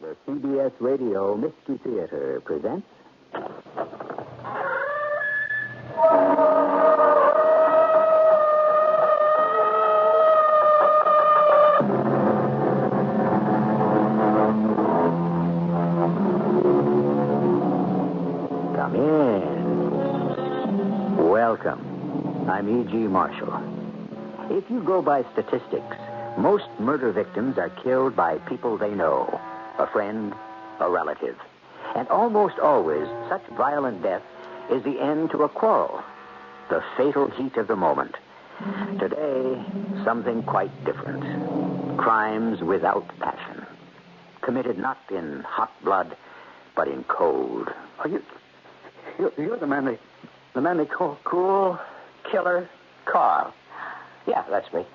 The CBS Radio Mystery Theater presents... Come in. Welcome. I'm E.G. Marshall. If you go by statistics, most murder victims are killed by people they know. A friend, a relative. And almost always, such violent death is the end to a quarrel. The fatal heat of the moment. Today, something quite different. Crimes without passion. Committed not in hot blood, but in cold. You're the man they call Cool Killer Karl. Yeah, that's me.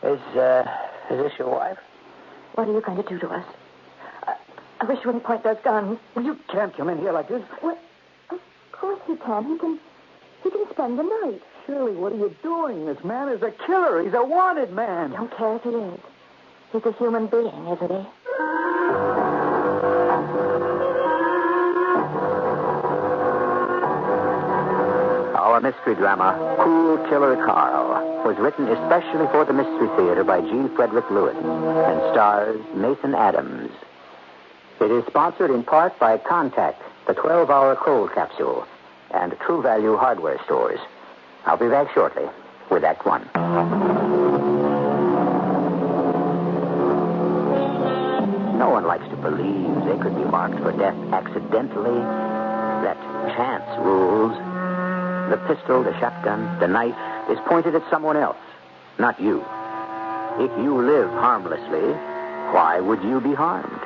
Is this your wife? What are you going to do to us? I wish you wouldn't point those guns. Well, you can't come in here like this. Well, of course he can. He can spend the night. Shirley, what are you doing? This man is a killer. He's a wanted man. I don't care if he is. He's a human being, isn't he? Our mystery drama, Cool Killer Karl, was written especially for the Mystery Theater by G. Frederick Lewis and stars Nathan Adams. It is sponsored in part by Contact, the 12-hour cold capsule, and True Value hardware stores. I'll be back shortly with Act One. No one likes to believe they could be marked for death accidentally, that chance rules. The pistol, the shotgun, the knife is pointed at someone else, not you. If you live harmlessly, why would you be harmed?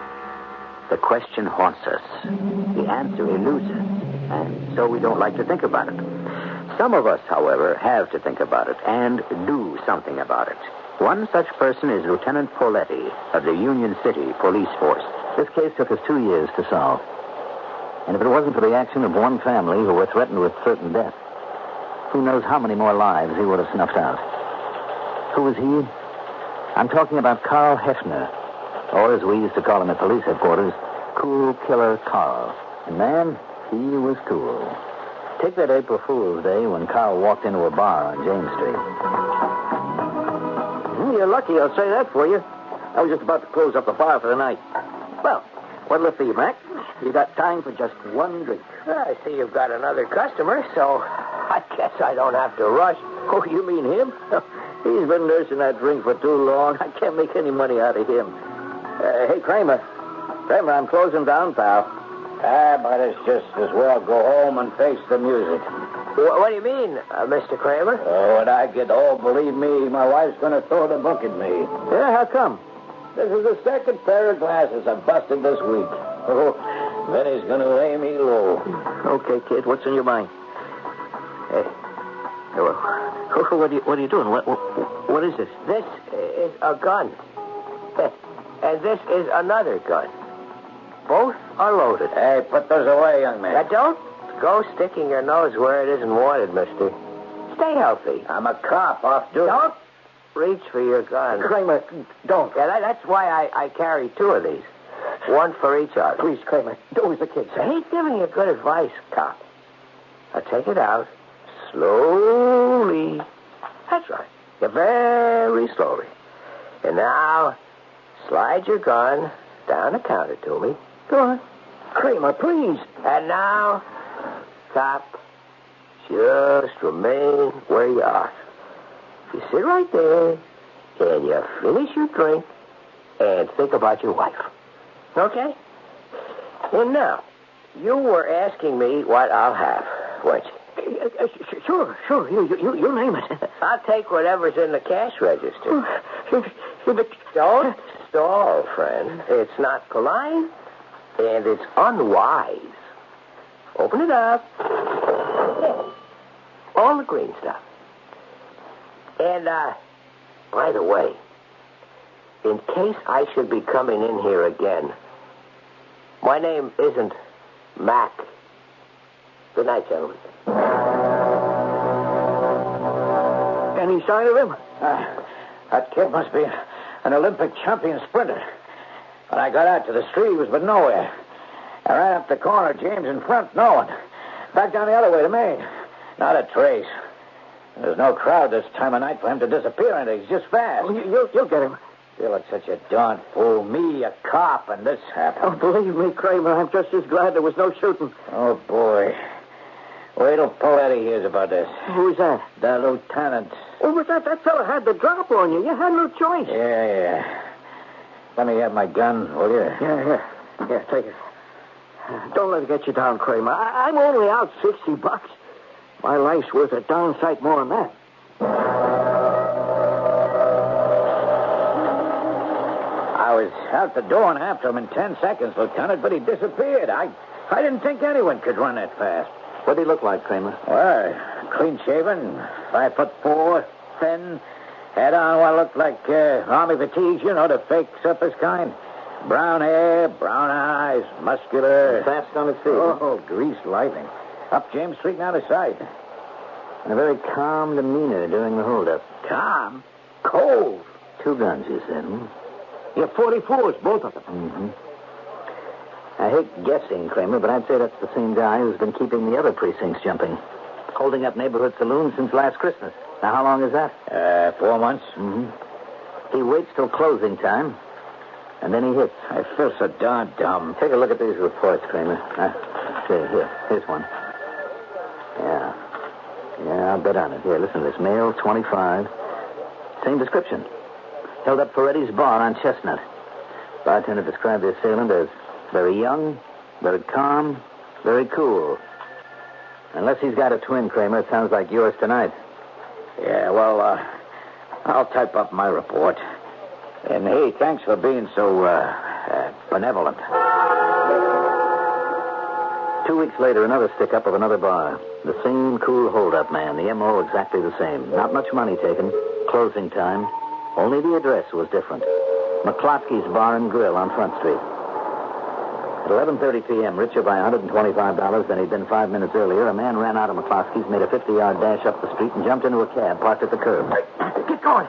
The question haunts us. The answer eludes us, and so we don't like to think about it. Some of us, however, have to think about it and do something about it. One such person is Lieutenant Poletti of the Union City Police Force. This case took us 2 years to solve. And if it wasn't for the action of one family who were threatened with certain death, who knows how many more lives he would have snuffed out. Who was he? I'm talking about Karl Hefner, or as we used to call him at police headquarters, Cool Killer Karl. And man, he was cool. Take that April Fool's Day when Karl walked into a bar on James Street. You're lucky, I'll say that for you. I was just about to close up the bar for the night. Well, what'll it be, Mac? You got time for just one drink. I see you've got another customer, so I guess I don't have to rush. Oh, you mean him? He's been nursing that drink for too long. I can't make any money out of him. Hey, Kramer. Kramer, I'm closing down, pal. But it's just as well go home and face the music. What do you mean, Mr. Kramer? Oh, when I get home, believe me, my wife's going to throw the book at me. Yeah, how come? This is the second pair of glasses I've busted this week. Oh, Vinny's going to lay me low. Okay, kid, what's in your mind? Hey, what are you doing? What is this? This is a gun. And this is another gun. Both are loaded. Hey, put those away, young man. Now, don't go sticking your nose where it isn't wanted, mister. Stay healthy. I'm a cop off duty. Don't reach for your gun. Kramer, don't. Yeah, that's why I carry two of these. One for each other. Please, Kramer, do as the kid says. He's giving you good advice, cop. Now, take it out. Slowly. That's right. Yeah, very slowly. And now, slide your gun down the counter to me. Go on. Kramer, please. And now, cop, just remain where you are. You sit right there, and you finish your drink, and think about your wife. Okay? And now, you were asking me what I'll have, weren't you? Sure. You name it. I'll take whatever's in the cash register. Don't stall, friend. It's not polite, and it's unwise. Open it up. All the green stuff. And, by the way, in case I should be coming in here again, my name isn't Mac. Good night, gentlemen. Any sign of him? That kid must be an Olympic champion sprinter. When I got out to the street, he was but nowhere. I ran up the corner, James in front, no one. Back down the other way to Maine. Not a trace. There's no crowd this time of night for him to disappear into. He's just fast. Oh, you'll get him. You look such a darn fool. Me, a cop, and this happened. Oh, believe me, Kramer, I'm just as glad there was no shooting. Oh, boy. Wait till Poletti hears about this. Who's that? The lieutenant. Oh, but that fella had the drop on you. You had no choice. Yeah. Let me have my gun, will you? Yeah, take it. Don't let it get you down, Kramer. I'm only out $60. My life's worth a darn sight more than that. I was out the door and after him in 10 seconds, Lieutenant, but he disappeared. I didn't think anyone could run that fast. What did he look like, Kramer? Well, clean-shaven, 5'4", thin, had on what looked like army fatigues, the fake surface kind. Brown hair, brown eyes, muscular. Fast on his feet. Oh, greased lightning. Up James Street and out of sight. And a very calm demeanor during the holdup. Calm? Cold. 2 guns, you said, hmm? Yeah, 44s, both of them. Mm-hmm. I hate guessing, Kramer, but I'd say that's the same guy who's been keeping the other precincts jumping. Holding up neighborhood saloons since last Christmas. Now, how long is that? 4 months. Mm-hmm. He waits till closing time, and then he hits. I feel so darn dumb. Take a look at these reports, Kramer. Here's one. Yeah, I'll bet on it. Here, listen to this. Male, 25. Same description. Held up Ferretti's bar on Chestnut. Bartender described the assailant as very young, very calm, very cool. Unless he's got a twin, Kramer, it sounds like yours tonight. Yeah, well, I'll type up my report. And, hey, thanks for being so, benevolent. 2 weeks later, another stick-up of another bar. The same cool hold-up man. The M.O. exactly the same. Not much money taken. Closing time. Only the address was different. McCloskey's Bar and Grill on Front Street. At 11:30 p.m., richer by $125 than he'd been 5 minutes earlier, a man ran out of McCloskey's, made a 50-yard dash up the street, and jumped into a cab parked at the curb. Get going,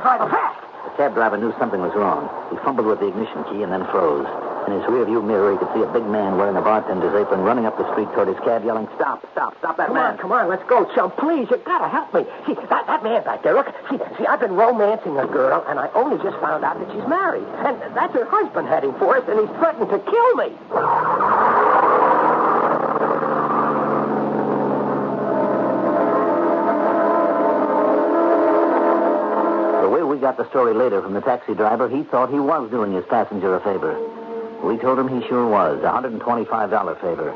driver, fast! The cab driver knew something was wrong. He fumbled with the ignition key and then froze. In his rearview mirror, he could see a big man wearing a bartender's apron running up the street toward his cab, yelling, "Stop that man." Come on, let's go, chum. Please, you gotta help me. See, that man back there, look. See, I've been romancing a girl, and I only just found out that she's married. And that's her husband heading for us, and he's threatened to kill me. The way we got the story later from the taxi driver, he thought he was doing his passenger a favor. We told him he sure was. $125 favor.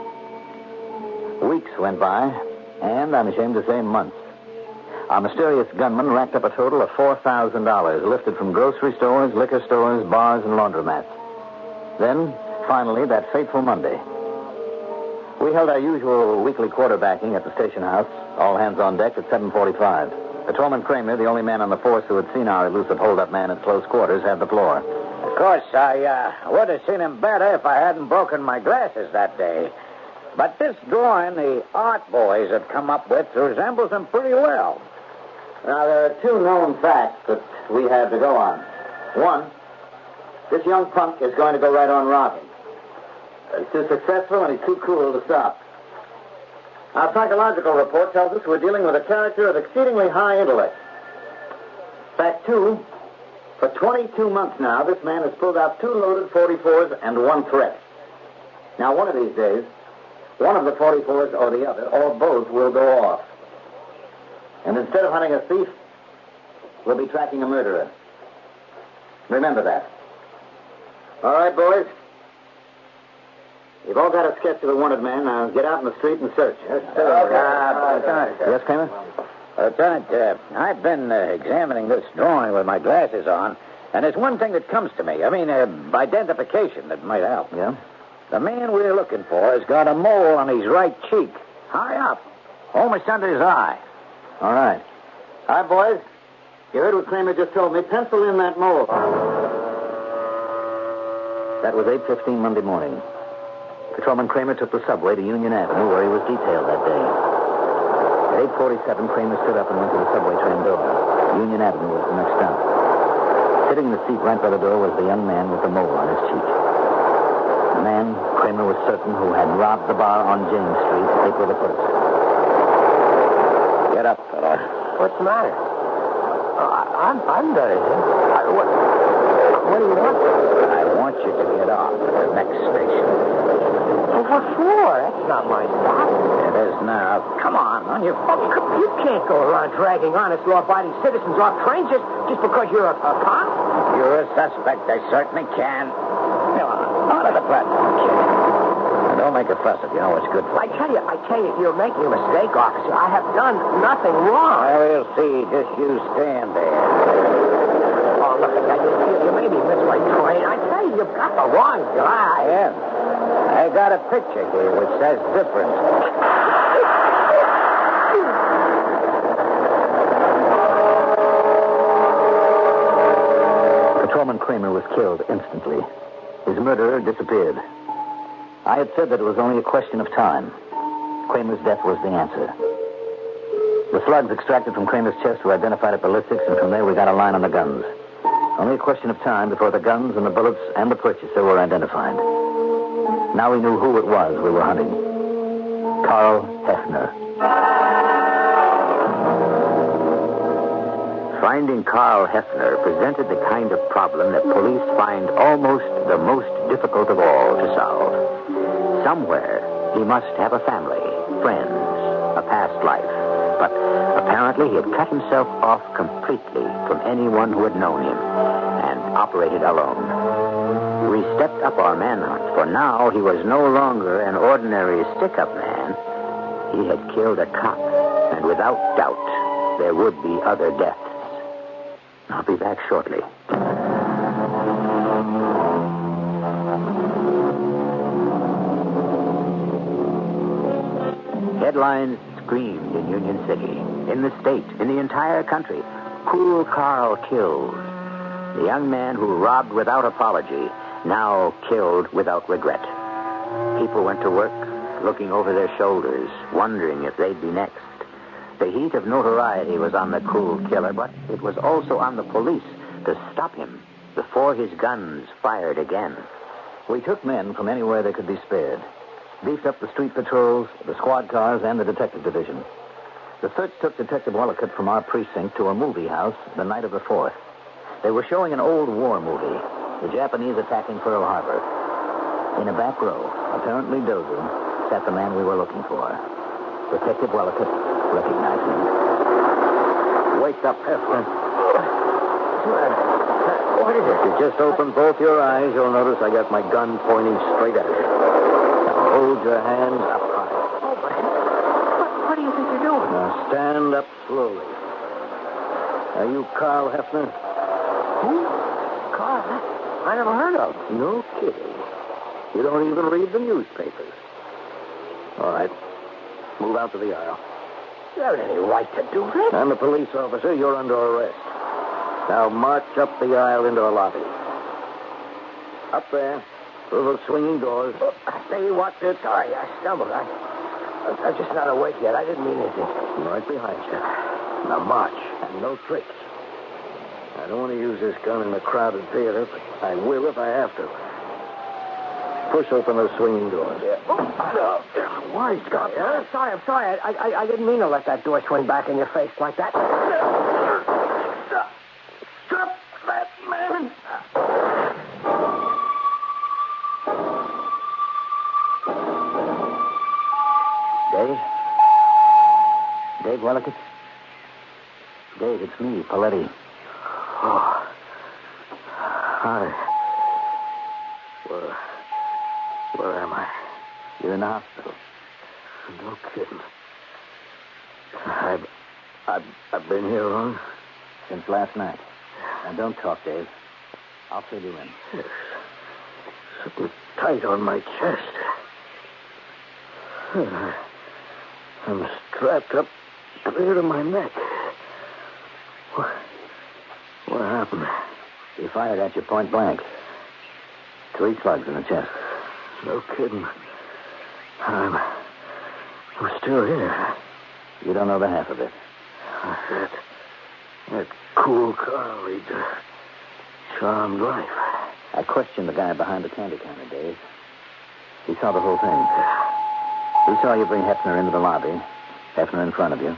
Weeks went by, and I'm ashamed to say months. Our mysterious gunman racked up a total of $4,000, lifted from grocery stores, liquor stores, bars, and laundromats. Then, finally, that fateful Monday. We held our usual weekly quarterbacking at the station house, all hands on deck at 7:45. Patrolman Kramer, the only man on the force who had seen our elusive hold-up man at close quarters, had the floor. Of course, I would have seen him better if I hadn't broken my glasses that day. But this drawing the art boys have come up with resembles him pretty well. Now, there are 2 known facts that we have to go on. 1, this young punk is going to go right on rocking. He's too successful and he's too cool to stop. Our psychological report tells us we're dealing with a character of exceedingly high intellect. Fact 2, for 22 months now, this man has pulled out 2 loaded 44s and 1 threat. Now, one of these days, one of the 44s or the other, or both, will go off. And instead of hunting a thief, we'll be tracking a murderer. Remember that. All right, boys. You've all got a sketch of the wanted man. Now get out in the street and search. Lieutenant. Yes, Kramer? Lieutenant, I've been examining this drawing with my glasses on, and there's one thing that comes to me. Identification that might help. Yeah? The man we're looking for has got a mole on his right cheek, high up, almost under his eye. All right. All right, boys. You heard what Kramer just told me. Pencil in that mole. That was 8:15 Monday morning. Patrolman Kramer took the subway to Union Avenue, where he was detailed that day. At 8:47, Kramer stood up and went to the subway train door. Union Avenue was the next stop. Sitting in the seat right by the door was the young man with the mole on his cheek. The man, Kramer was certain, who had robbed the bar on James Street April the 1st. Get up, fella. What's the matter? I'm done. What do you want? I want you to get off at the next station. Well, what for? That's not my stop. It is now. Come on your feet. You can't go around dragging honest, law-abiding citizens off trains just because you're a cop. If you're a suspect, I certainly can. Come on, out of the platform, kid. Now, don't make a fuss if you know what's good for I you. tell you, you're making a mistake, officer. I have done nothing wrong. Well, we'll see. Just you stand there. Oh, look at that. You made me miss my train. I tell you, you've got the wrong guy. Yeah. I got a picture here which says different. Patrolman Kramer was killed instantly. His murderer disappeared. I had said that it was only a question of time. Kramer's death was the answer. The slugs extracted from Kramer's chest were identified at ballistics, and from there we got a line on the guns. Only a question of time before the guns and the bullets and the purchaser were identified. Now we knew who it was we were hunting. Karl Hefner. Finding Karl Hefner presented the kind of problem that police find almost the most difficult of all to solve. Somewhere, he must have a family, friends, a past life. But apparently he had cut himself off completely from anyone who had known him and operated alone. We stepped up our manhunt, for now he was no longer an ordinary stick-up man. He had killed a cop, and without doubt, there would be other deaths. I'll be back shortly. Headlines screamed in Union City, in the state, in the entire country. Cool Karl killed. The young man who robbed without apology, now killed without regret. People went to work, looking over their shoulders, wondering if they'd be next. The heat of notoriety was on the cool killer, but it was also on the police to stop him before his guns fired again. We took men from anywhere they could be spared. Beefed up the street patrols, the squad cars, and the detective division. The search took Detective Wallicott from our precinct to a movie house the night of the 4th. They were showing an old war movie, the Japanese attacking Pearl Harbor. In a back row, apparently dozing, sat the man we were looking for. Detective Wallicott recognized him. Wake up, Hefner. What is it? If you just open both your eyes, you'll notice I got my gun pointing straight at you. Now hold your hands up high. Oh, what do you think you're doing? Now stand up slowly. Are you Karl Hefner? Who? Karl? I never heard of. No kidding. You don't even read the newspapers. All right. Move out to the aisle. You haven't any right to do this. I'm a police officer. You're under arrest. Now march up the aisle into the lobby. Up there, through those swinging doors. Say what? Sorry, I stumbled. I'm just not awake yet. I didn't mean anything. Right behind you. Now march, and no tricks. I don't want to use this gun in a crowded theater, but I will if I have to. Push open those swinging doors. Yeah. Oh, no. Why, Scott? I'm sorry. I didn't mean to let that door swing back in your face like that. Stop that, man. Dave Wallicott? Dave, it's me, Paletti. Oh. Hi. Where am I? You're in the hospital. No kidding. I've been here long? Since last night. Now, don't talk, Dave. I'll fill you in. Yes. Something tight on my chest. I'm strapped up clear to my neck. What happened? He fired at you point blank. 3 slugs in the chest. No kidding. I'm still here. You don't know the half of it. That cool Karl, charmed life. I questioned the guy behind the candy counter, Dave. He saw the whole thing. He saw you bring Hefner into the lobby, Hefner in front of you.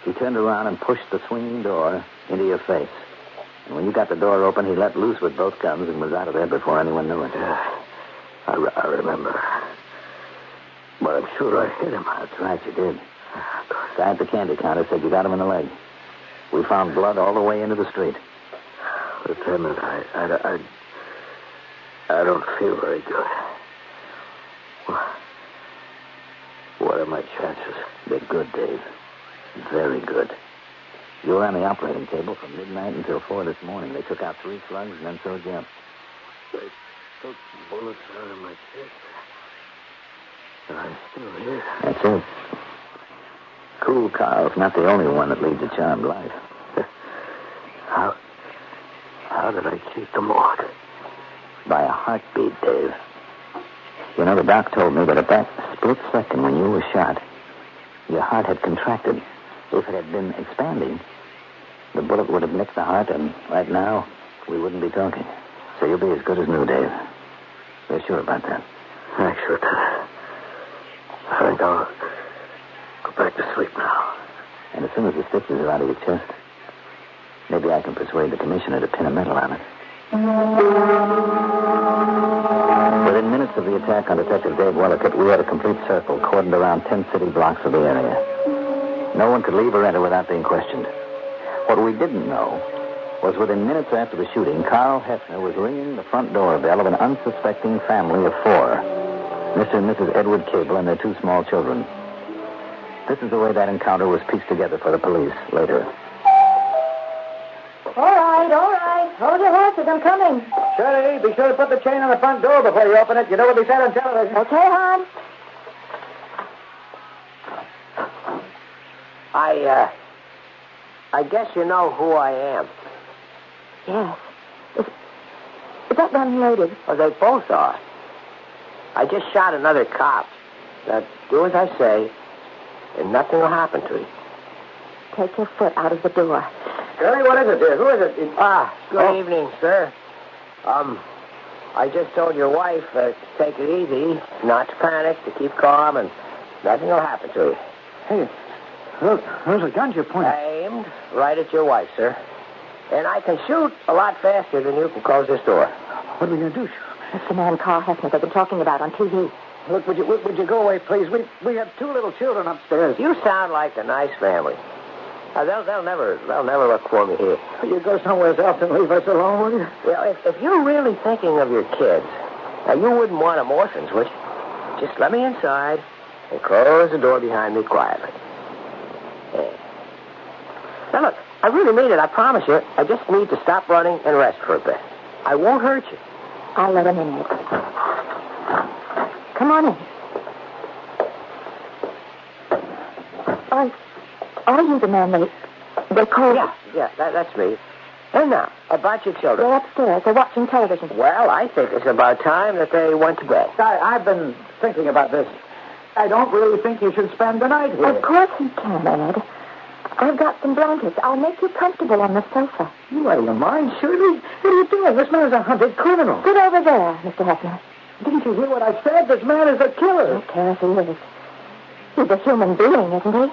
He turned around and pushed the swinging door into your face. And when you got the door open, he let loose with both guns and was out of there before anyone knew it. I remember. But I'm sure I hit him. That's right, you did. The guy at the candy counter said you got him in the leg. We found blood all the way into the street. Lieutenant, I don't feel very good. What are my chances? They're good, Dave. Very good. You were on the operating table from midnight until 4 this morning. They took out 3 slugs and then sewed you up. They took bullets out of my chest. And I'm still here. That's it. Cool Karl's not the only one that leads a charmed life. How did I keep the mark? By a heartbeat, Dave. You know, the doc told me that at that split second when you were shot, your heart had contracted. If it had been expanding, the bullet would have nicked the heart, and right now, we wouldn't be talking. So you'll be as good as new, Dave. We're sure about that. Thanks, Lieutenant. I think I'll go back to sleep now. And as soon as the stitches are out of your chest, maybe I can persuade the commissioner to pin a medal on it. Within minutes of the attack on Detective Dave Wellicut, we had a complete circle cordoned around 10 city blocks of the area. No one could leave or enter without being questioned. What we didn't know was within minutes after the shooting, Karl Hefner was ringing the front doorbell of an unsuspecting family of 4. Mr. and Mrs. Edward Cable and their 2 small children. This is the way that encounter was pieced together for the police later. All right. Hold your horses. I'm coming. Shirley, be sure to put the chain on the front door before you open it. You know what they said on television. Okay, hon. I guess you know who I am. Yes. Is that one lady? Well, they both are. I just shot another cop. Now, do as I say, and nothing will happen to you. Take your foot out of the door. Shirley, what is it, dear? Who is it? Good evening, sir. I just told your wife to take it easy, not to panic, to keep calm, and nothing will happen to you. Hey, look, those are guns you're pointing. Aimed right at your wife, sir. And I can shoot a lot faster than you can close this door. What are we going to do? It's the man Karl Hefner they've been talking about on TV. Look, would you go away, please? We have 2 little children upstairs. You sound like a nice family. They'll never look for me here. You go somewhere else and leave us alone, will you? Well, if you're really thinking of your kids, now you wouldn't want them orphans, would you? Just let me inside and close the door behind me quietly. Yeah. Now, look, I really mean it, I promise you. I just need to stop running and rest for a bit. I won't hurt you. I'll let him in. Come on in. Are you the man they called? Yeah, that's me. And now, about your children. They're upstairs. They're watching television. Well, I think it's about time that they went to bed. I've been thinking about this. I don't really think you should spend the night here. Of course you can, Ed. I've got some blankets. I'll make you comfortable on the sofa. You out of your mind, Shirley? What are you doing? This man is a hunted criminal. Sit over there, Mr. Hefner. Didn't you hear what I said? This man is a killer. I don't care if he is. He's a human being, isn't he?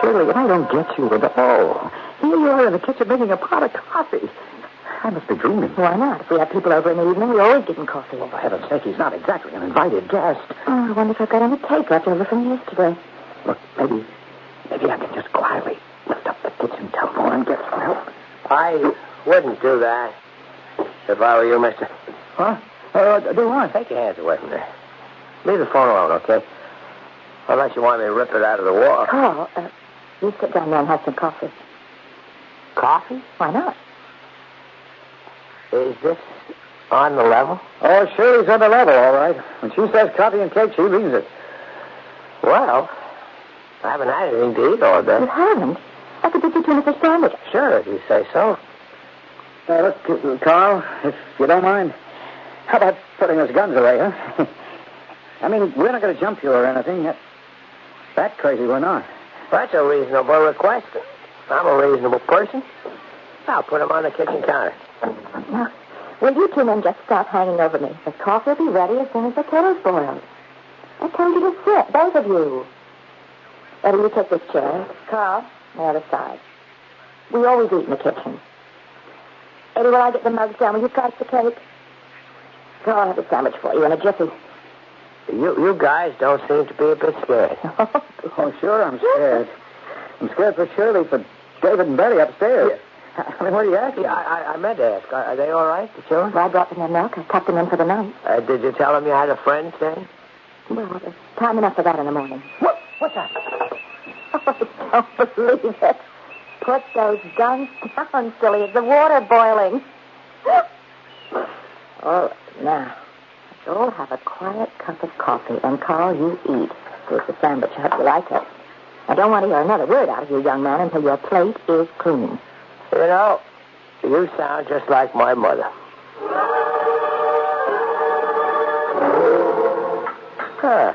Shirley, I don't get you at all. Here you are in the kitchen making a pot of coffee. I must be dreaming. Why not? If we have people over in the evening, we always give them coffee. Well, for heaven's sake, he's not exactly an invited guest. Oh, I wonder if I've got any tape left over from yesterday. Look, maybe I can just quietly lift up the kitchen telephone and get some help. I wouldn't do that if I were you, mister. Huh? Do what? Take your hands away from there. Leave the phone alone, okay? Unless you want me to rip it out of the wall. Carl, you sit down there and have some coffee. Coffee? Why not? Is this on the level? Oh, Shirley's on the level, all right. When she says coffee and cake, she means it. Well, I haven't had anything to eat all day. You haven't? I could get you tuna fish sandwich. Sure, if you say so. Look, Carl, if you don't mind, how about putting those guns away, huh? I mean, we're not going to jump you or anything. That crazy we're not. That's a reasonable request. I'm a reasonable person. I'll put them on the kitchen counter. Now, will you two men just stop hanging over me? The coffee will be ready as soon as the kettle's boiled. I told you to sit, both of you. Eddie, you take this chair. Carl, the other side. We always eat in the kitchen. Eddie, will I get the mugs down? Will you slice the cake? Carl, I'll have a sandwich for you in a jiffy. You guys don't seem to be a bit scared. Oh, sure, I'm scared. I'm scared for Shirley, for David and Betty upstairs. Yeah. I mean, what are you asking? Yeah, I meant to ask. Are they all right, the children? Well, I brought them their milk. I tucked them in for the night. Did you tell them you had a friend staying? Well, there's time enough for that in the morning. What's that? Oh, I don't believe it. Put those guns down, silly. Is the water boiling? Oh, now, let's all have a quiet cup of coffee. And, Carl, you eat. Here's the sandwich. I hope you like it. I don't want to hear another word out of you, young man, until your plate is clean. You know, you sound just like my mother. Huh.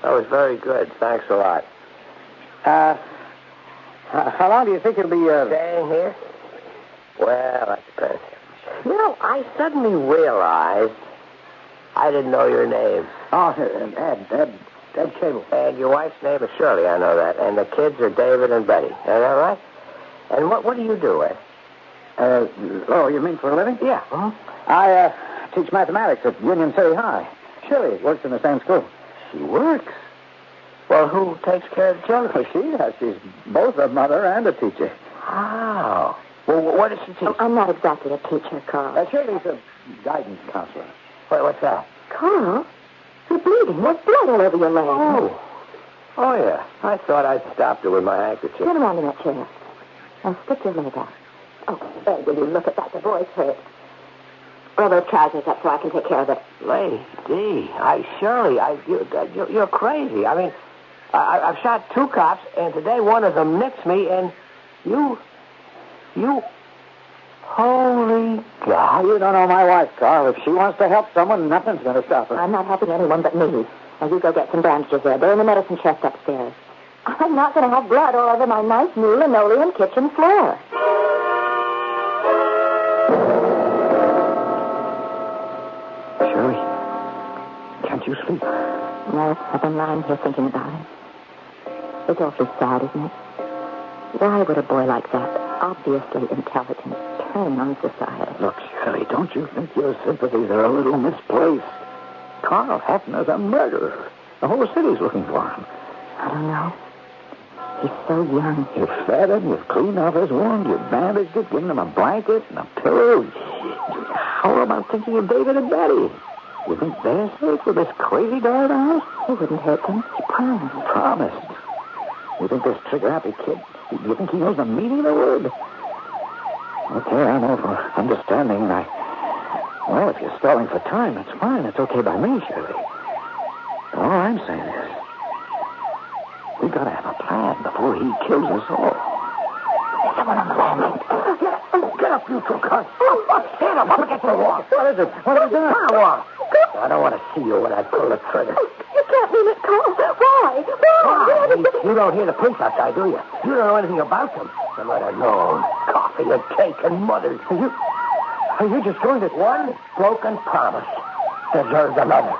That was very good. Thanks a lot. How long do you think you'll be, Staying here? Well, that depends. You know, I suddenly realized I didn't know your name. Oh, Ed Cable. And your wife's name is Shirley, I know that. And the kids are David and Betty. Is that right? And what do you do, Ed? You mean for a living? Yeah. I teach mathematics at Union City High. Shirley works in the same school. She works? Well, who takes care of the children? Well, she does. She's both a mother and a teacher. Oh. Well, what does she teach? Oh, I'm not exactly a teacher, Carl. Shirley's a guidance counselor. What's that? Carl, you're bleeding. There's blood all over your leg. Oh, yeah. I thought I'd stopped her with my handkerchief. Get around in that chair. Now, stick your leg out. Oh, Ed, will you look at that? The boy's hurt. Roll those trousers up so I can take care of it. Lady, Shirley, you're crazy. I mean, I've shot 2 cops, and today one of them nicked me, and you... Holy God. You don't know my wife, Carl. If she wants to help someone, nothing's going to stop her. I'm not helping anyone but me. Now, you go get some bandages there. They're in the medicine chest upstairs. I'm not going to have blood all over my nice new linoleum kitchen floor. Shirley, can't you sleep? No, I've been lying here thinking about him. It's awfully sad, isn't it? Why would a boy like that, obviously intelligent, turn on society? Look, Shirley, don't you think your sympathies are a little misplaced? Karl Hefner's a murderer. The whole city's looking for him. I don't know. He's so young. You've fed him, you've cleaned off his wound, you've bandaged it, given him a blanket and a pillow. How about thinking of David and Betty? You think they're safe with this crazy guy in the house? He wouldn't hurt them. He promised. Promised? You think this trigger-happy kid, you think he knows the meaning of the word? Okay, I know for understanding, and well, if you're stalling for time, that's fine. That's okay by me, Shirley. But all I'm saying is, we've got to have a plan before he kills us all. There's someone on the landing. Get up, you two cunts. Stand up against the wall. What is it? What have you done? Turn wall. I don't want to see you when I pull the trigger. You can't mean it, Carl. Why? Why? You don't hear the police outside, do you? You don't know anything about them. Some other known coffee and cake and mothers. Are you just going to... One broken promise deserves another.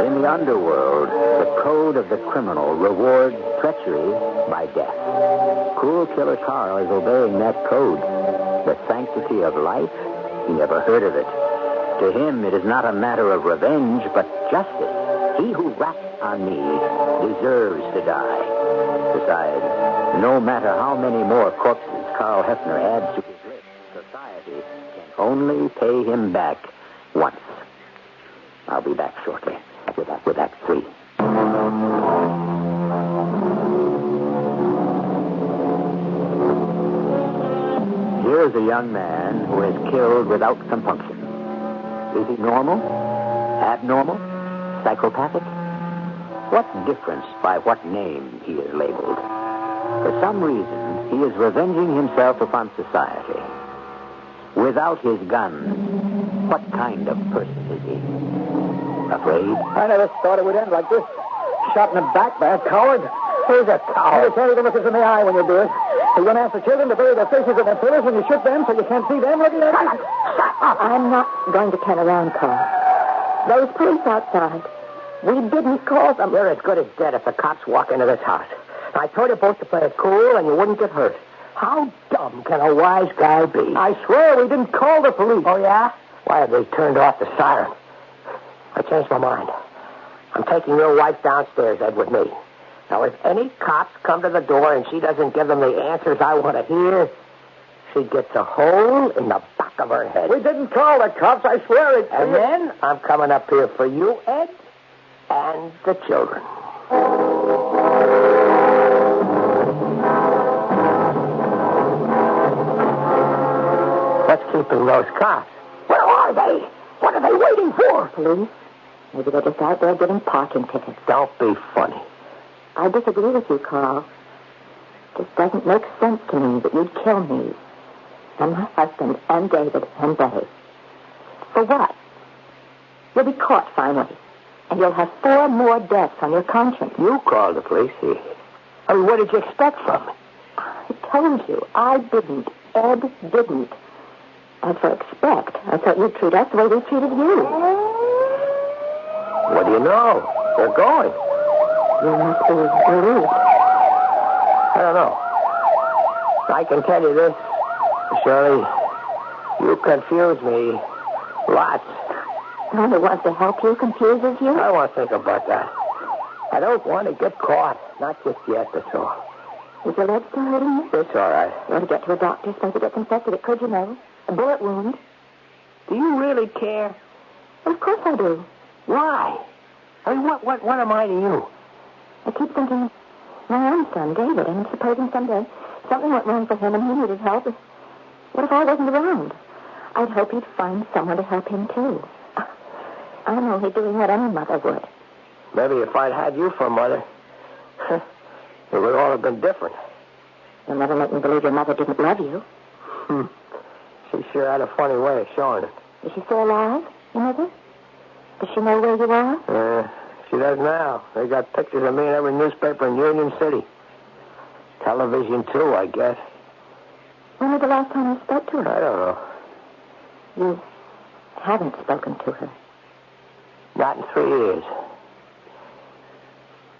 In the underworld, the code of the criminal rewards treachery by death. Cruel killer Karl is obeying that code. The sanctity of life, he never heard of it. To him, it is not a matter of revenge, but justice. He who rats on me deserves to die. Besides, no matter how many more corpses Karl Hefner adds to his list, society can only pay him back once. I'll be back shortly with Act 3. Here's a young man who is killed without compunction. Is he normal? Abnormal? Psychopathic? What difference by what name he is labeled? For some reason, he is revenging himself upon society. Without his gun, what kind of person is he? Afraid? I never thought it would end like this. Shot in the back by a coward. Who's a coward? You tell you to look us in the eye when you do it. You're going to ask the children to bury their faces in their pillows when you shoot them so you can't see them looking at you? I'm not going to turn around, Carl. Those police outside, we didn't call them. You're as good as dead if the cops walk into this house. I told you both to play it cool and you wouldn't get hurt. How dumb can a wise guy be? I swear we didn't call the police. Oh, yeah? Why have they turned off the siren? I changed my mind. I'm taking your wife downstairs, Ed, with me. Now, if any cops come to the door and she doesn't give them the answers I want to hear, she gets a hole in the back of her head. We didn't call the cops, I swear it. And then I'm coming up here for you, Ed, and the children. What's keeping those cops? Where are they? What are they waiting for? Police? Maybe they're just out there getting parking tickets. Don't be funny. I disagree with you, Carl. It just doesn't make sense to me that you'd kill me and my husband and David and Betty. For what? You'll be caught finally, and you'll have 4 more deaths on your conscience. You called the police. I mean, what did you expect from me? I told you, I didn't. Ed didn't. As for expect, I thought you'd treat us the way we treated you. What do you know? They're going. You must be relieved. I don't know. I can tell you this, Shirley. You confuse me lots. No one who wants to help you confuses you? I won't think about that. I don't want to get caught. Not just yet, that's all. Is your leg still hurting you? It's all right. You ought to get to a doctor. Suppose it gets infected. It could, you know. A bullet wound. Do you really care? Well, of course I do. Why? I mean, what am I to you? I keep thinking, my own son, David, and supposing someday something went wrong for him and he needed help. What if I wasn't around? I'd hope he'd find someone to help him, too. I'm only doing what any mother would. Maybe if I'd had you for a mother, it would all have been different. You'll never make me believe your mother didn't love you. She sure had a funny way of showing it. Is she still alive, your mother? Does she know where you are? She does now. They got pictures of me in every newspaper in Union City. Television, too, I guess. When was the last time you spoke to her? I don't know. You haven't spoken to her. Not in 3 years.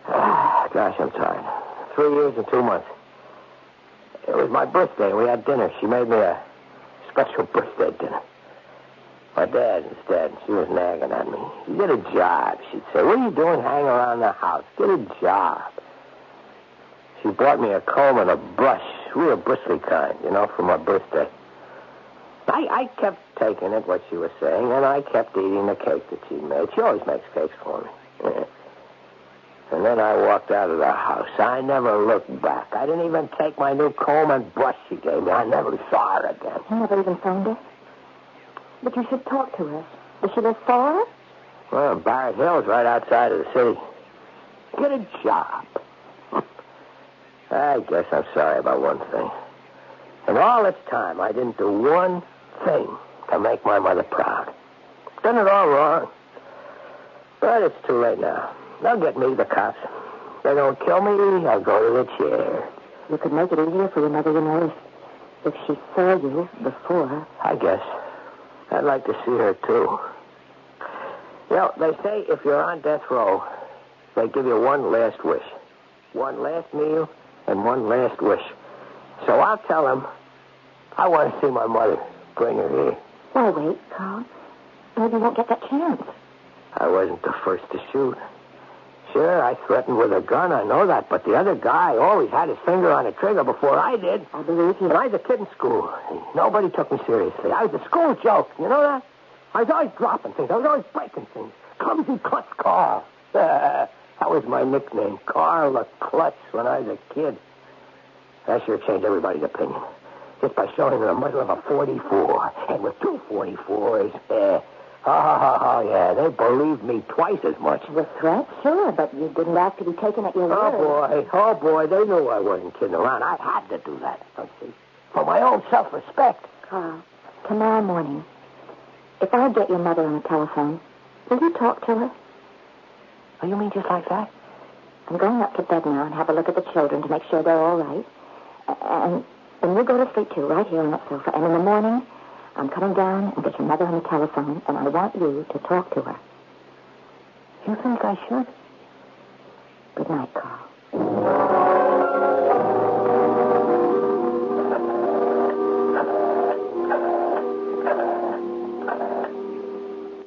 Gosh, I'm tired. 3 years and 2 months. It was my birthday. We had dinner. She made me a special birthday dinner. My dad instead. She was nagging at me. Get a job, she'd say. What are you doing hanging around the house? Get a job. She bought me a comb and a brush. Real bristly kind, for my birthday. I kept taking it, what she was saying, and I kept eating the cake that she made. She always makes cakes for me. And then I walked out of the house. I never looked back. I didn't even take my new comb and brush she gave me. I never saw her again. You never even found her? But you should talk to her. Does she live far? Well, Barrett Hill's right outside of the city. Get a job. I guess I'm sorry about one thing. In all this time, I didn't do one thing to make my mother proud. Done it all wrong. But it's too late now. They'll get me, the cops. They don't kill me, I'll go to the chair. You could make it easier for your mother, if she saw you before. I guess. I'd like to see her, too. They say if you're on death row, they give you one last wish. One last meal and one last wish. So I'll tell them I want to see my mother. Bring her here. Well, wait, Carl. Maybe you won't get that chance. I wasn't the first to shoot. Sure, I threatened with a gun, I know that, but the other guy always had his finger on the trigger before I did. I believe you. When I was a kid in school, nobody took me seriously. I was a school joke, you know that? I was always dropping things. I was always breaking things. Clumsy Klutz Karl. That was my nickname, Karl the Klutz, when I was a kid. That sure changed everybody's opinion. Just by showing them the muzzle of a 44. And with 2 44s, yeah, they believed me twice as much. With threats, sure, but you didn't have to be taken at your word. Oh, boy, they knew I wasn't kidding around. I had to do that, don't you? For my own self-respect. Carl, tomorrow morning, if I get your mother on the telephone, will you talk to her? Oh, you mean just like that? I'm going up to bed now and have a look at the children to make sure they're all right. And you go to sleep, too, right here on that sofa. And in the morning, I'm coming down and get your mother on the telephone, and I want you to talk to her. You think I should? Good night, Carl.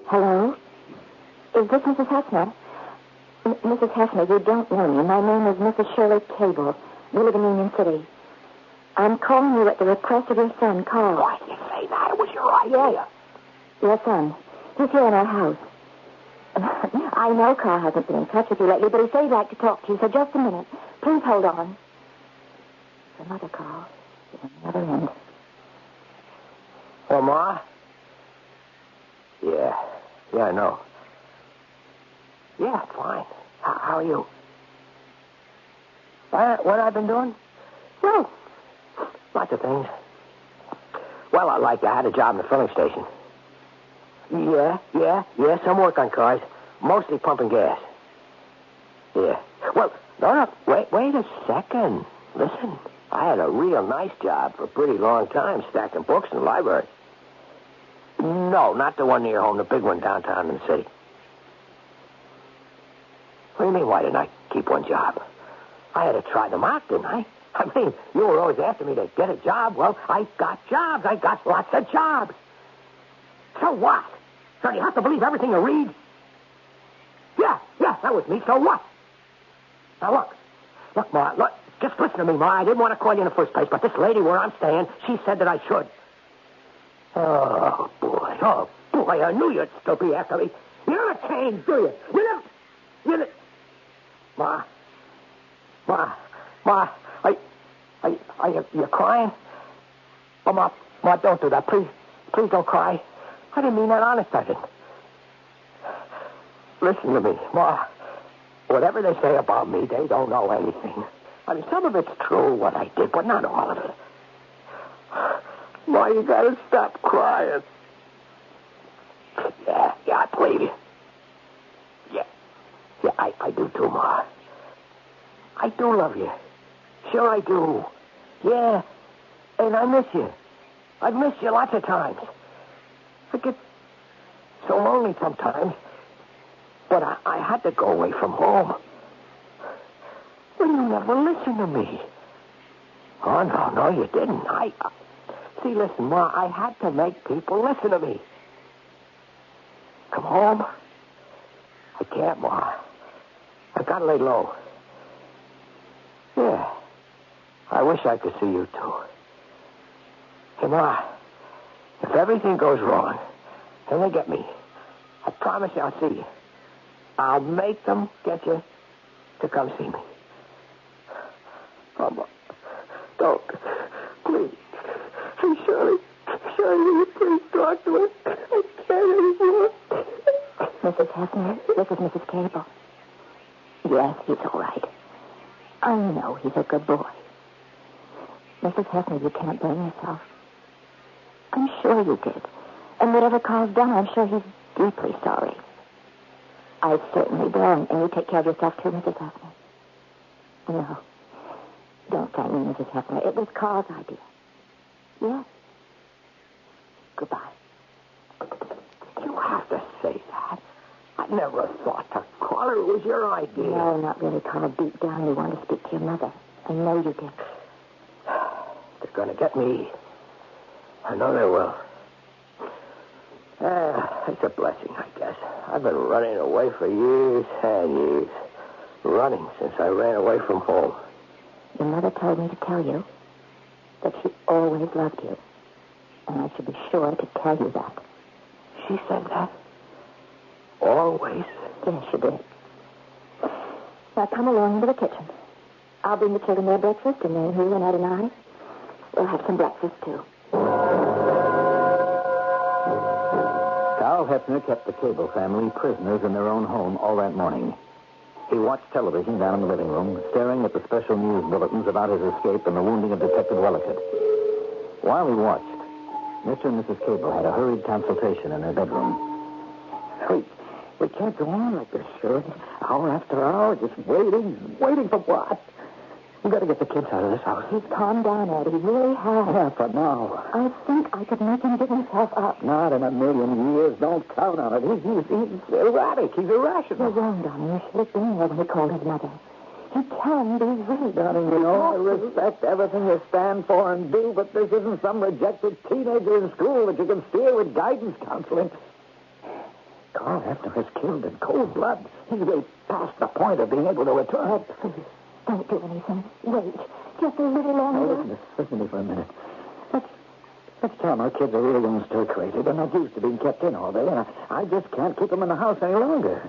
Hello? Is this Mrs. Hefner? Mrs. Hefner, you don't know me. My name is Mrs. Shirley Cable. We live in Union City. I'm calling you at the request of your son, Karl. Why did you say that? It was your idea. Yes. Your son. He's here in our house. I know Karl hasn't been in touch with you lately, but he said he'd like to talk to you, so just a minute. Please hold on. Your mother, Karl, is on the other end. Well, Ma? Yeah, I know. Yeah, fine. How are you? What I've been doing? Well, lots of things. Well, I had a job in the filling station. Yeah, some work on cars. Mostly pumping gas. Yeah. Well, no, wait a second. Listen, I had a real nice job for a pretty long time stacking books in the library. No, not the one near home, the big one downtown in the city. What do you mean, why didn't I keep one job? I had to try them out, didn't I? I mean, you were always after me to get a job. Well, I got jobs. I got lots of jobs. So what? So do you have to believe everything you read? Yeah, that was me. So what? Now, look, Ma, look, just listen to me, Ma. I didn't want to call you in the first place, but this lady where I'm staying, she said that I should. Oh, boy, I knew you'd still be after me. You never changed, do you? You never... Ma, are you crying? Oh, Ma, don't do that. Please don't cry. I didn't mean that, honest, I didn't. Listen to me, Ma. Whatever they say about me, they don't know anything. I mean, some of it's true, what I did, but not all of it. Ma, you gotta stop crying. Yeah, I believe you. Yeah, I do too, Ma. I do love you. Sure I do. Yeah, and I miss you. I've missed you lots of times. I get so lonely sometimes. But I had to go away from home. But you never listened to me. Oh, no, you didn't. See, listen, Ma, I had to make people listen to me. Come home? I can't, Ma. I've got to lay low. Yeah. I wish I could see you, too. Hey, Ma, if everything goes wrong, and they get me, I promise you I'll see you. I'll make them get you to come see me. Oh, Ma, don't. Please. Hey, Shirley, will you please talk to her? I can't anymore. Mrs. Hefner, this is Mrs. Cable. Yes, he's all right. I know he's a good boy. Mrs. Hefner, you can't blame yourself. I'm sure you did. And whatever Carl's done, I'm sure he's deeply sorry. I certainly don't. And you take care of yourself, too, Mrs. Hefner. No. Don't thank me, Mrs. Hefner. It was Carl's idea. Yes. Goodbye. You have to say that. I never thought to call her. It was your idea. No, not really, Carl. Deep down, you want to speak to your mother. I know you did. They're going to get me. I know they will. It's a blessing, I guess. I've been running away for years and years. Running since I ran away from home. Your mother told me to tell you that she always loved you. And I should be sure to tell you that. She said that? Always? Yes, she did. Now, come along into the kitchen. I'll bring the children their breakfast, and then you and Ed and I will have some breakfast, too. Karl Hefner kept the Cable family prisoners in their own home all that morning. He watched television down in the living room, staring at the special news bulletins about his escape and the wounding of Detective Wellicott. While he watched, Mr. and Mrs. Cable had a hurried consultation in their bedroom. We can't go on like this, Shirley. Hour after hour, just waiting. Waiting for what? We got to get the kids out of this house. He's calmed down, Ed. He really has. Yeah, for now. I think I could make him give himself up. Not in a million years. Don't count on it. He's erratic. He's irrational. You're wrong, Donnie. You should have been there when he called his mother. He can be weak. Darling, you know, I respect everything you stand for and do, but this isn't some rejected teenager in school that you can steer with guidance counseling. Karl Hefner is killed in cold blood. He's way past the point of being able to return. Please, don't do anything. Wait. Just a little longer. Now, listen to me for a minute. Let's tell him our kids are real young and stir crazy. They're not used to being kept in all day, and I just can't keep them in the house any longer.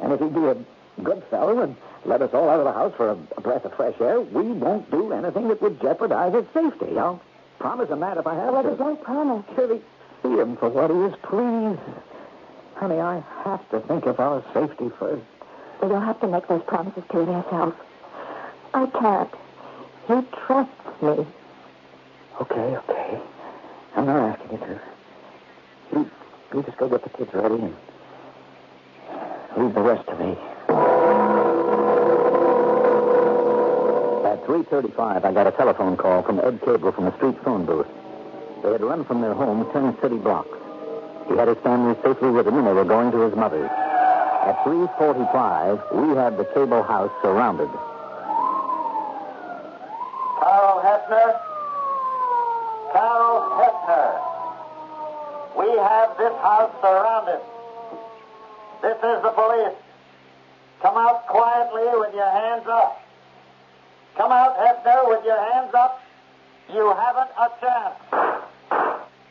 And if he'd be a good fellow and let us all out of the house for a breath of fresh air, we won't do anything that would jeopardize his safety. I'll promise him that if I have to. But don't promise. Shirley, see him for what he is, please. Honey, I have to think of our safety first. Well, you'll have to make those promises to him yourself. I can't. He trusts me. Okay. I'm not asking you to. You just go get the kids ready and leave the rest to me. At 3:35, I got a telephone call from Ed Cable from the street phone booth. They had run from their home 10 city blocks. He had his family safely with him, and they were going to his mother's. At 3:45, we had the Cable house surrounded. Karl Hefner. Karl Hefner. We have this house surrounded. This is the police. Come out quietly with your hands up. Come out, Hefner, with your hands up. You haven't a chance.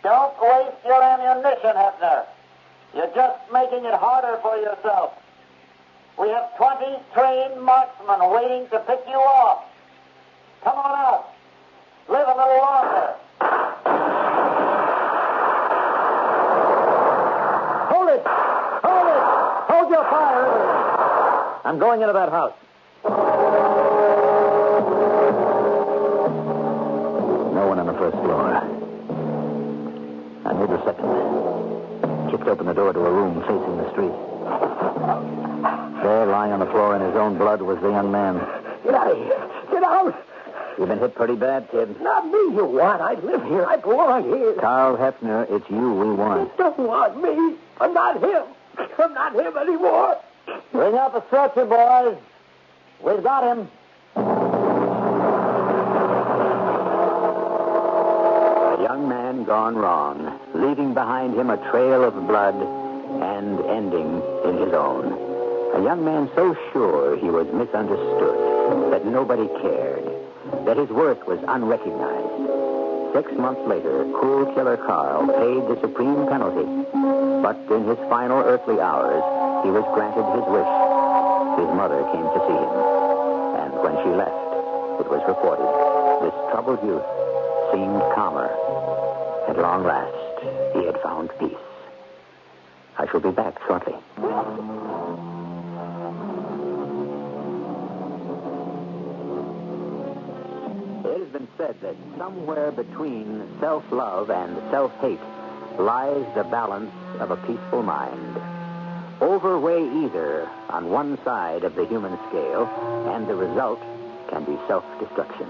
Don't waste your ammunition, Hefner. You're just making it harder for yourself. We have 20 trained marksmen waiting to pick you off. Come on out. Live a little longer. Hold it! Hold your fire! I'm going into that house. No one on the first floor. I made the second. Kicked open the door to a room facing the street. There, lying on the floor in his own blood, was the young man. Get out of here. Get out. You've been hit pretty bad, kid. Not me, you want. I live here. I belong here. Karl Hefner, it's you we want. You don't want me. I'm not him. I'm not him anymore. Bring up a stretcher, boys. We've got him. A young man gone wrong, leaving behind him a trail of blood and ending in his own. A young man so sure he was misunderstood, that nobody cared, that his worth was unrecognized. 6 months later, cool killer Karl paid the supreme penalty. But in his final earthly hours, he was granted his wish. His mother came to see him. And when she left, it was reported, this troubled youth seemed calmer. At long last, he had found peace. I shall be back shortly. It has been said that somewhere between self-love and self-hate lies the balance of a peaceful mind. Overweigh either on one side of the human scale, and the result can be self-destruction.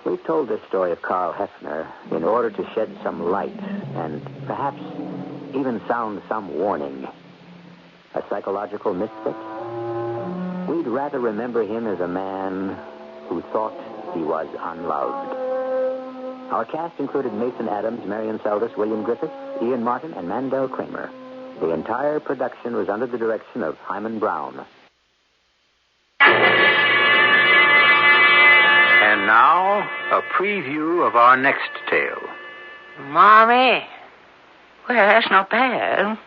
We've told this story of Karl Hefner in order to shed some light and perhaps even sound some warning. A psychological misfit? We'd rather remember him as a man who thought he was unloved. Our cast included Mason Adams, Marion Seldes, William Griffiths, Ian Martin, and Mandel Kramer. The entire production was under the direction of Hyman Brown. And now, a preview of our next tale. Mommy? Well, that's not bad.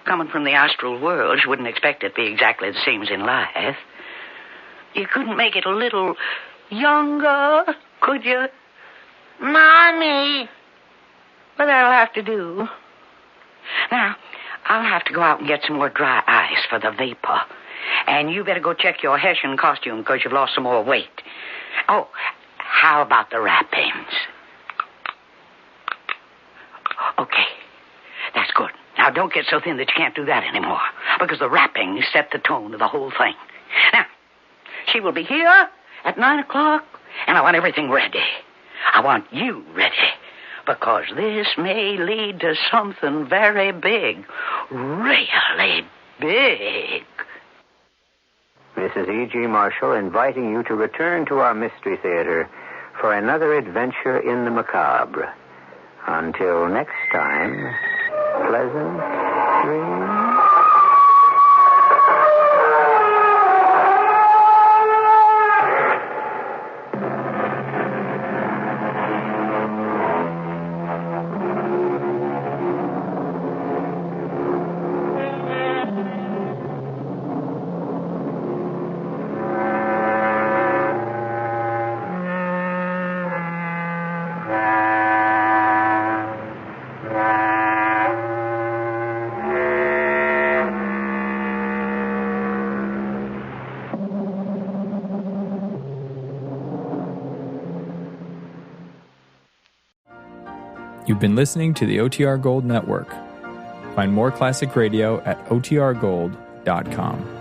Coming from the astral world, you wouldn't expect it to be exactly the same as in life. You couldn't make it a little younger, could you? Mommy! Well, that'll have to do. Now, I'll have to go out and get some more dry ice for the vapor. And you better go check your Hessian costume because you've lost some more weight. Oh, how about the wrappings? Okay, that's good. Now Now, don't get so thin that you can't do that anymore, because the wrapping set the tone of the whole thing. Now, she will be here at 9 o'clock, and I want everything ready. I want you ready, because this may lead to something very big. Really big. Mrs. E.G. Marshall inviting you to return to our Mystery Theater for another adventure in the macabre. Until next time, pleasant dreams. You've been listening to the OTR Gold Network. Find more classic radio at otrgold.com.